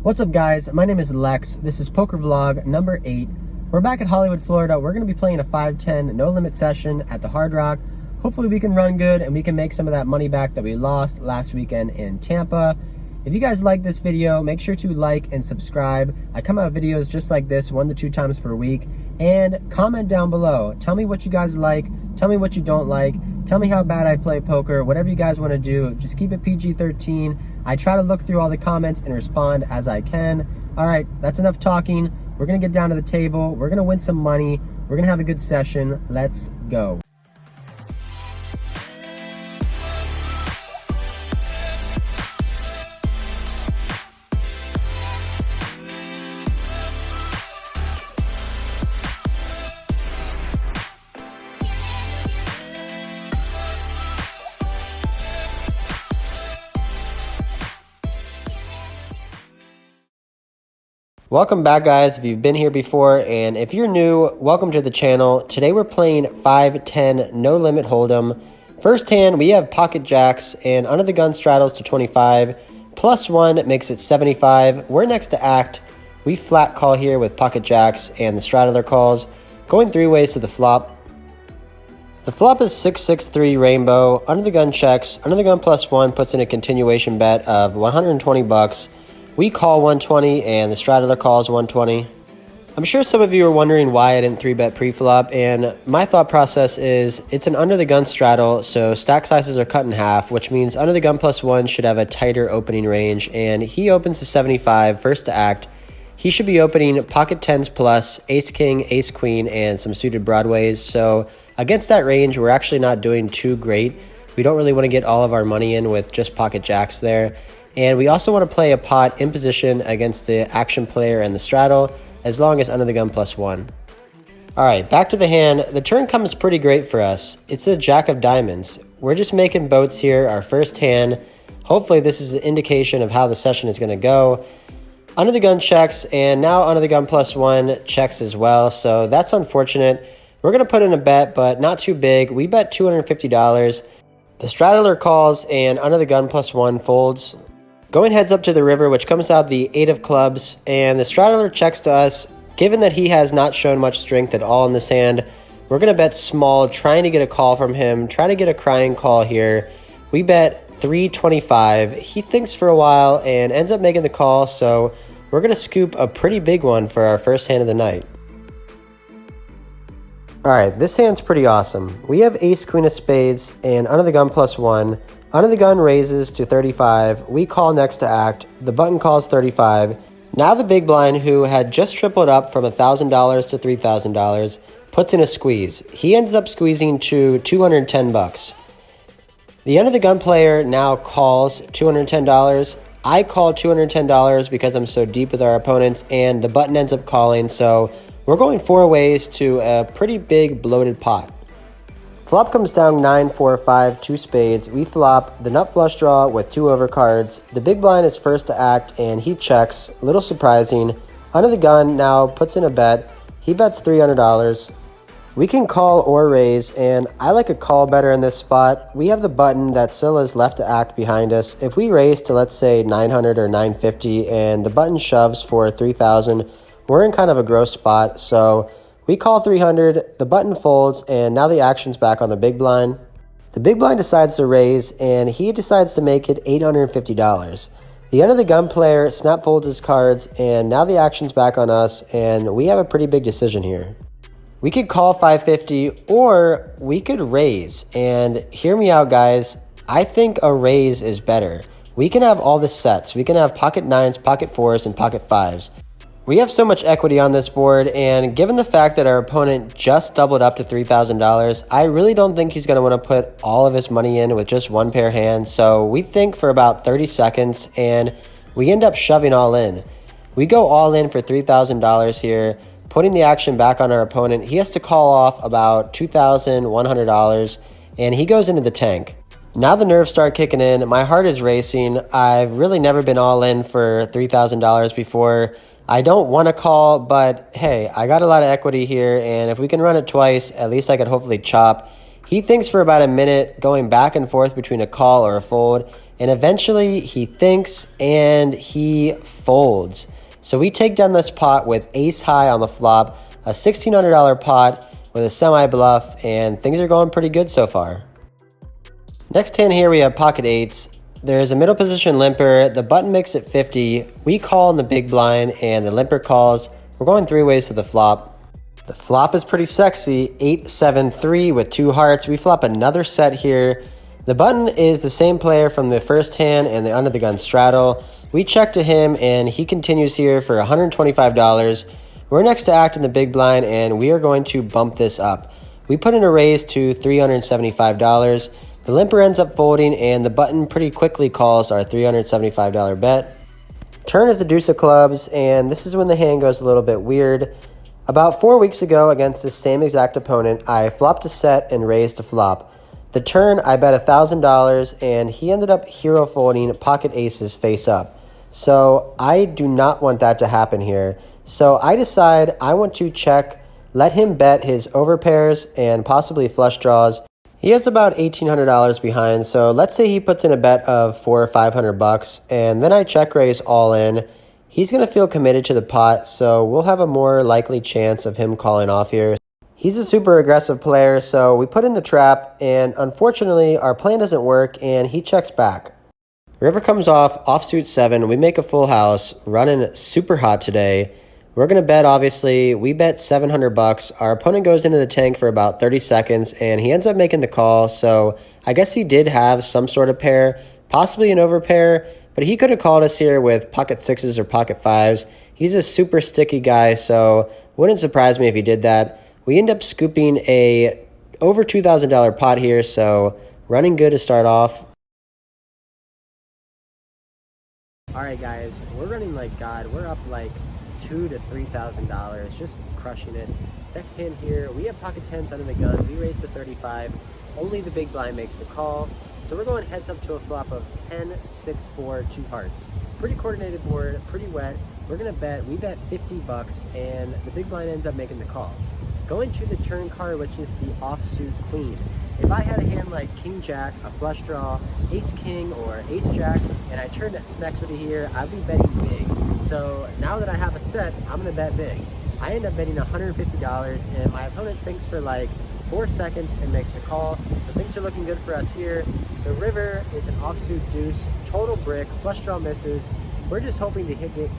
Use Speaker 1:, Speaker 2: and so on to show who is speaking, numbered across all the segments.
Speaker 1: What's up, guys? My name is Lex. This is Poker Vlog number 8. We're back at Hollywood, Florida. We're going to be playing a 5-10 no-limit session at the Hard Rock. Hopefully we can run good and we can make some of that money back that we lost last weekend in Tampa. If you guys like this video, make sure to like and subscribe. I come out with videos just like this 1 to 2 times per week. And comment down below. Tell me what you guys like. Tell me what you don't like. Tell me how bad I play poker. Whatever you guys want to do, just keep it PG-13. I try to look through all the comments and respond as I can. All right, that's enough talking. We're going to get down to the table. We're going to win some money. We're going to have a good session. Let's go. Welcome back, guys, if you've been here before, and if you're new, welcome to the channel. Today we're playing 5-10 no limit hold'em. First hand, we have pocket jacks, and under the gun straddles to 25. +1 makes it 75. We're next to act. We flat call here with pocket jacks, and the straddler calls. Going 3 ways to the flop. The flop is 6-6-3 rainbow. Under the gun checks. Under the gun +1 puts in a continuation bet of 120 bucks. We call 120 and the straddler calls 120. I'm sure some of you are wondering why I didn't 3-bet pre-flop, and my thought process is it's an under the gun straddle, so stack sizes are cut in half, which means under the gun +1 should have a tighter opening range, and he opens to 75 first to act. He should be opening pocket 10s plus, ace king, ace queen, and some suited broadways. So against that range, we're actually not doing too great. We don't really want to get all of our money in with just pocket jacks there. And we also want to play a pot in position against the action player and the straddle, as long as under the gun +1. All right, back to the hand. The turn comes pretty great for us. It's the jack of diamonds. We're just making boats here, our first hand. Hopefully this is an indication of how the session is going to go. Under the gun checks, and now under the gun +1 checks as well, so that's unfortunate. We're going to put in a bet, but not too big. We bet $250. The straddler calls, and under the gun +1 folds. Going heads up to the river, which comes out the 8 of clubs, and the straddler checks to us. Given that he has not shown much strength at all in this hand, we're going to bet small, trying to get a call from him, trying to get a crying call here. We bet $325. He thinks for a while and ends up making the call, so we're going to scoop a pretty big one for our first hand of the night. All right, this hand's pretty awesome. We have ace queen of spades and under the gun +1. Under the gun raises to 35. We call next to act. The button calls 35. Now the big blind, who had just tripled up from $1,000 to $3,000, puts in a squeeze. He ends up squeezing to 210 bucks. The under the gun player now calls $210. I call $210 because I'm so deep with our opponents, and the button ends up calling, so we're going 4 ways to a pretty big bloated pot. Flop comes down 9, 4, 5, 2 spades. We flop the nut flush draw with 2 overcards. The big blind is first to act and he checks. A little surprising. Under the gun now puts in a bet. He bets $300. We can call or raise, and I like a call better in this spot. We have the button that still is left to act behind us. If we raise to, let's say, 900 or 950 and the button shoves for 3,000, we're in kind of a gross spot, so we call 300, the button folds, and now the action's back on the big blind. The big blind decides to raise, and he decides to make it $850. The under the gun player snap folds his cards, and now the action's back on us, and we have a pretty big decision here. We could call 550, or we could raise, and hear me out, guys. I think a raise is better. We can have all the sets. We can have pocket 9s, pocket 4s, and pocket 5s. We have so much equity on this board, and given the fact that our opponent just doubled up to $3,000, I really don't think he's going to want to put all of his money in with just one pair hand, so we think for about 30 seconds, and we end up shoving all in. We go all in for $3,000 here, putting the action back on our opponent. He has to call off about $2,100, and he goes into the tank. Now the nerves start kicking in. My heart is racing. I've really never been all in for $3,000 before. I don't want to call, but hey, I got a lot of equity here, and if we can run it twice, at least I could hopefully chop. He thinks for about a minute, going back and forth between a call or a fold, and eventually he thinks and he folds. So we take down this pot with ace high on the flop, a $1,600 pot with a semi-bluff, and things are going pretty good so far. Next hand here we have pocket eights. There's a middle position limper. The button makes it 50. We call in the big blind and the limper calls. We're going three ways to the flop. The flop is pretty sexy, 8-7-3 with two hearts. We flop another set here. The button is the same player from the first hand and the under the gun straddle. We check to him and he continues here for $125. We're next to act in the big blind and we are going to bump this up. We put in a raise to $375. The limper ends up folding and the button pretty quickly calls our $375 bet. Turn is the deuce of clubs, and this is when the hand goes a little bit weird. About 4 weeks ago against this same exact opponent, I flopped a set and raised a flop. The turn, I bet $1,000, and he ended up hero folding pocket aces face up. So I do not want that to happen here. So I decide I want to check, let him bet his overpairs and possibly flush draws. He has about $1,800 behind, so let's say he puts in a bet of $400 or $500, and then I check raise all in. He's going to feel committed to the pot, so we'll have a more likely chance of him calling off here. He's a super aggressive player, so we put in the trap, and unfortunately, our plan doesn't work, and he checks back. River comes off, offsuit 7, we make a full house, running super hot today. We're going to bet, obviously. We bet $700. Our opponent goes into the tank for about 30 seconds, and he ends up making the call, so I guess he did have some sort of pair, possibly an overpair, but he could have called us here with pocket 6s or pocket 5s. He's a super sticky guy, so wouldn't surprise me if he did that. We end up scooping a over $2,000 pot here, so running good to start off. All right, guys, we're running like God. We're up like $2,000 to $3,000, just crushing it. Next hand here, we have pocket 10s under the gun. We raise to 35. Only the big blind makes the call. So we're going heads up to a flop of 10, 6, 4, 2 hearts. Pretty coordinated board, pretty wet. We're gonna bet, we bet $50, and the big blind ends up making the call. Going to the turn card, which is the offsuit queen. If I had a hand like king jack, a flush draw, ace king, or ace jack, and I turned some equity here, I'd be betting big. So now that I have a set, I'm gonna bet big. I end up betting $150, and my opponent thinks for like 4 seconds and makes the call. So things are looking good for us here. The river is an offsuit deuce, total brick, flush draw misses. We're just hoping to get.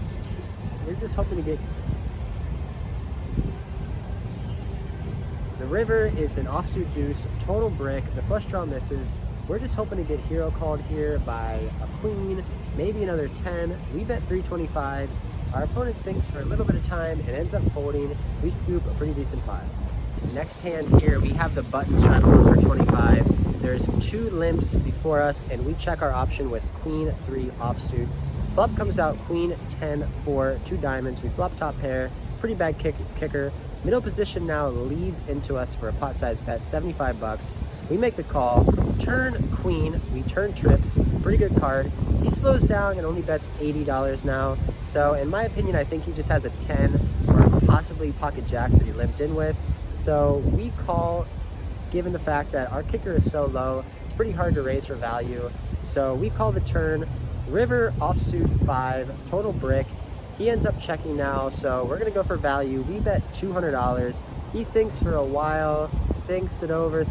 Speaker 1: The river is an offsuit deuce, total brick, the flush draw misses. We're just hoping to get hero called here by a queen, maybe another 10. We bet $325. Our opponent thinks for a little bit of time and ends up folding. We scoop a pretty decent pot. Next hand here, we have the button straddle for 25. There's 2 limps before us, and we check our option with queen 3 offsuit. Flop comes out queen 10 4, 2 diamonds. We flop top pair, pretty bad kicker. Middle position now leads into us for a pot size bet, $75. We make the call, turn queen, we turn trips, pretty good card. He slows down and only bets $80 now. So in my opinion, I think he just has a 10 or possibly pocket jacks that he limped in with. So we call, given the fact that our kicker is so low, it's pretty hard to raise for value. So we call the turn, river offsuit 5, total brick. He ends up checking now, so we're gonna go for value. We bet $200. He thinks for a while, thinks it over,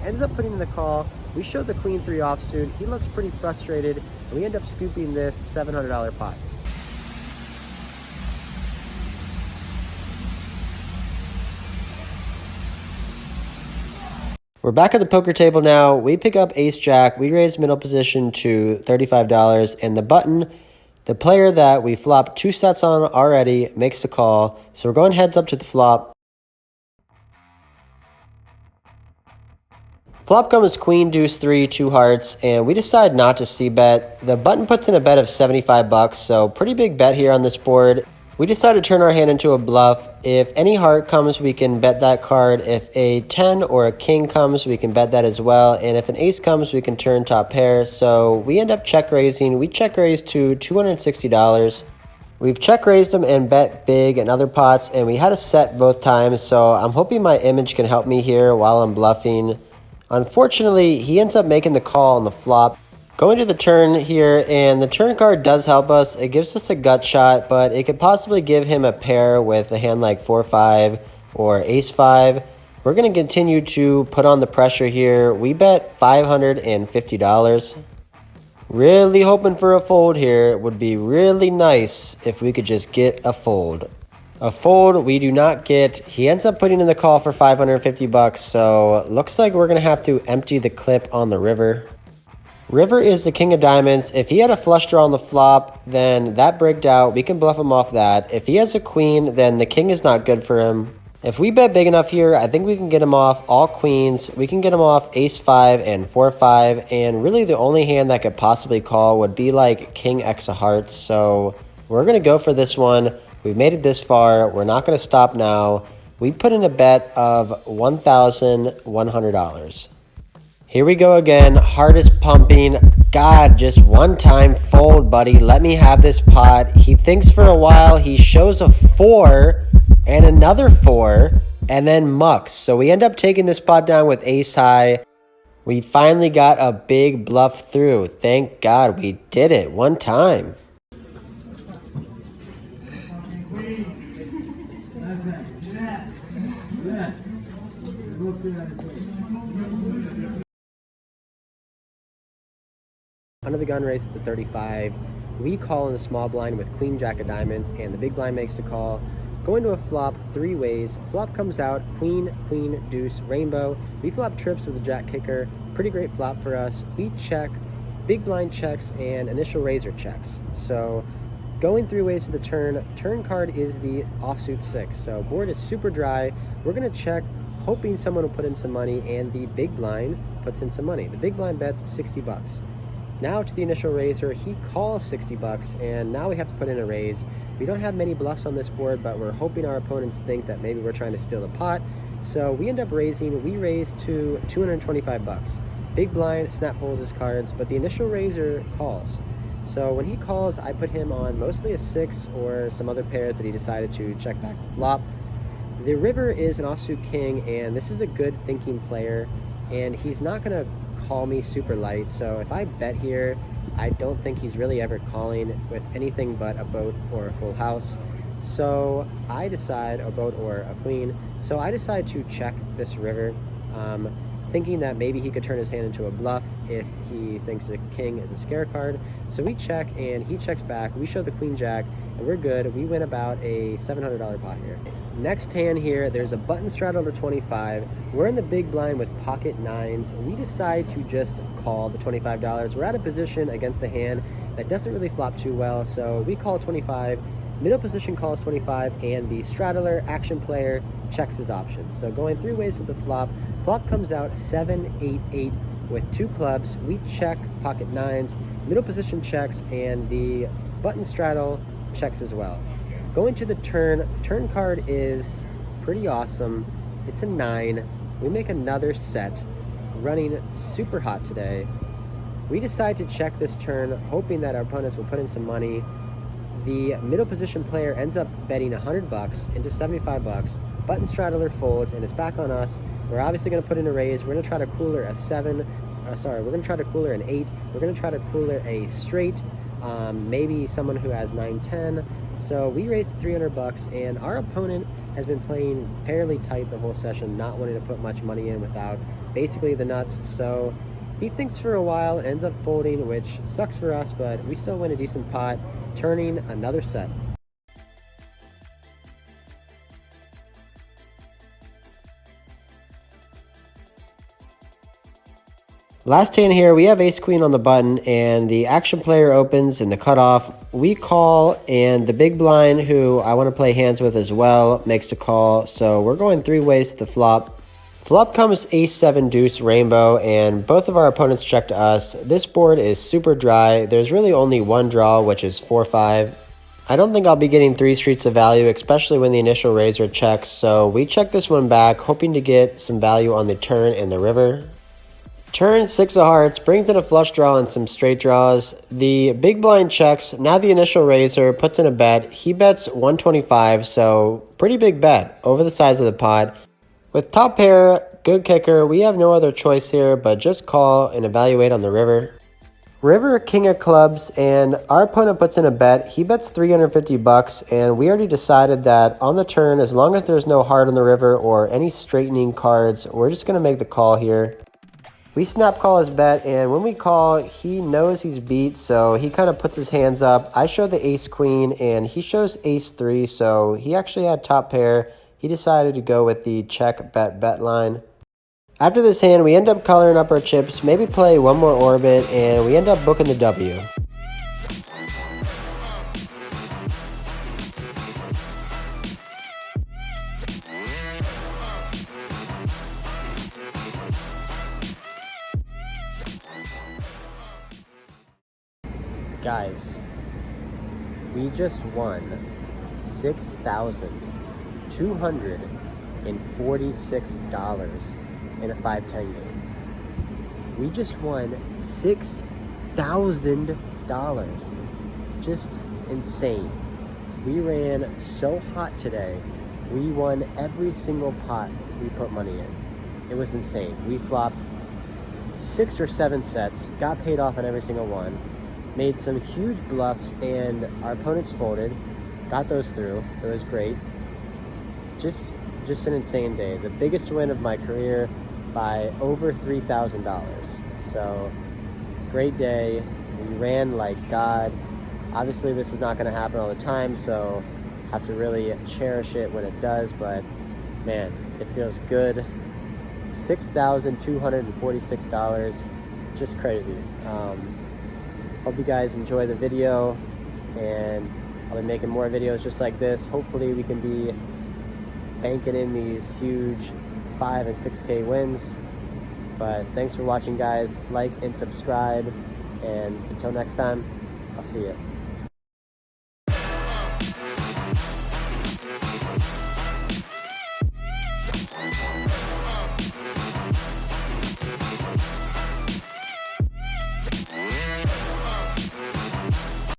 Speaker 1: ends up putting in the call. We show the queen 3 offsuit. He looks pretty frustrated, and we end up scooping this $700 pot. We're back at the poker table now. We pick up ace jack. We raise middle position to $35, and the button, the player that we flopped 2 sets on already, makes the call. So we're going heads up to the flop. Flop comes queen, deuce 3, 2 hearts, and we decide not to c-bet. The button puts in a bet of $75, so pretty big bet here on this board. We decide to turn our hand into a bluff. If any heart comes, we can bet that card. If a 10 or a king comes, we can bet that as well. And if an ace comes, we can turn top pair. So we end up check raising. We check raise to $260. We've check raised them and bet big in other pots, and we had a set both times. So I'm hoping my image can help me here while I'm bluffing. Unfortunately, he ends up making the call on the flop. Going to the turn here, and the turn card does help us. It gives us a gut shot, but it could possibly give him a pair with a hand like 4-5 or ace-5. We're going to continue to put on the pressure here. We bet $550. Really hoping for a fold here. It would be really nice if we could just get a fold. A fold we do not get. He ends up putting in the call for $550, so looks like we're going to have to empty the clip on the river. River is the king of diamonds. If he had a flush draw on the flop, then that bricked out. We can bluff him off that. If he has a queen, then the king is not good for him. If we bet big enough here, I think we can get him off all queens. We can get him off ace-5 and 4-5, and really the only hand that could possibly call would be like king x of hearts. So we're going to go for this one. We've made it this far. We're not going to stop now. We put in a bet of $1,100. Here we go again. Heart is pumping. God, just one time fold, buddy. Let me have this pot. He thinks for a while. He shows a 4 and another 4 and then mucks. So we end up taking this pot down with ace high. We finally got a big bluff through. Thank God we did it one time. Under the gun races to 35. We call in a small blind with queen jack of diamonds, and the big blind makes the call. Going to a flop 3 ways. Flop comes out queen, queen, deuce, rainbow. We flop trips with a jack kicker. Pretty great flop for us. We check, big blind checks, and initial razor checks. So going 3 ways to the turn. Turn card is the offsuit 6. So board is super dry. We're going to check, hoping someone will put in some money, and the big blind puts in some money. The big blind bets $60. Now to the initial raiser, he calls $60, and now we have to put in a raise. We don't have many bluffs on this board, but we're hoping our opponents think that maybe we're trying to steal the pot. So we end up raising. We raise to $225. Big blind snap folds his cards, but the initial raiser calls. So when he calls, I put him on mostly a 6 or some other pairs that he decided to check back the flop. The river is an offsuit king, and this is a good thinking player, and he's not going to call me super light. So if I bet here, I don't think he's really ever calling with anything but a boat or a full house. So I decide, a boat or a queen, so I decide to check this river, thinking that maybe he could turn his hand into a bluff if he thinks the king is a scare card. So we check, and he checks back. We show the queen jack, and we're good. We win about a $700 pot here. Next hand here, there's a button straddle to 25. We're in the big blind with pocket 9s. We decide to just call the $25. We're out of position against a hand that doesn't really flop too well, so we call 25. Middle position calls 25, and the straddler action player checks his options. So going 3 ways with the flop. Flop comes out 7, 8, 8 with 2 clubs. We check pocket 9s. Middle position checks, and the button straddle checks as well. Going to the turn. Turn card is pretty awesome. It's a 9. We make another set. Running super hot today. We decide to check this turn, hoping that our opponents will put in some money. The middle position player ends up betting $100 into $75. Button straddler folds, and it's back on us. We're obviously going to put in a raise. We're going to try to cooler a 7. We're going to try to cooler an 8. We're going to try to cooler a straight. Maybe someone who has 9-10. So we raised $300, and our opponent has been playing fairly tight the whole session, not wanting to put much money in without basically the nuts. So he thinks for a while and ends up folding, which sucks for us, but we still win a decent pot, turning another set. Last hand here, we have ace queen on the button, and the action player opens in the cutoff. We call, and the big blind, who I want to play hands with as well, makes the call. So we're going 3 ways to the flop. Flop comes ace 7 deuce rainbow, and both of our opponents check to us. This board is super dry. There's really only one draw, which is 4-5. I don't think I'll be getting 3 streets of value, especially when the initial raiser checks. So we check this one back, hoping to get some value on the turn and the river. Turn 6 of hearts, brings in a flush draw and some straight draws. The big blind checks. Now the initial raiser puts in a bet. He bets 125, so pretty big bet over the size of the pot. With top pair, good kicker, we have no other choice here but just call and evaluate on the river. River, king of clubs, and our opponent puts in a bet. He bets 350 bucks, and we already decided that on the turn, as long as there's no heart on the river or any straightening cards, we're just going to make the call here. We snap call his bet, and when we call, he knows he's beat, so he kind of puts his hands up. I show the ace queen, and he shows ace 3, so he actually had top pair. He decided to go with the check bet line. After this hand, we end up coloring up our chips, maybe play one more orbit, and we end up booking the W. Guys, we just won $6,246 in a 5-10 game. We just won $6,000. Just insane. We ran so hot today. We won every single pot we put money in. It was insane. We flopped 6 or 7 sets, got paid off on every single one, made some huge bluffs, and our opponents folded, got those through. It was great. Just an insane day. The biggest win of my career by over $3,000. So great day. We ran like God. Obviously this is not going to happen all the time, so have to really cherish it when it does, but man, it feels good. $6,246, just crazy. Hope you guys enjoy the video, and I'll be making more videos just like this. Hopefully we can be banking in these huge 5 and 6K wins. But thanks for watching, guys. Like and subscribe, and until next time, I'll see you.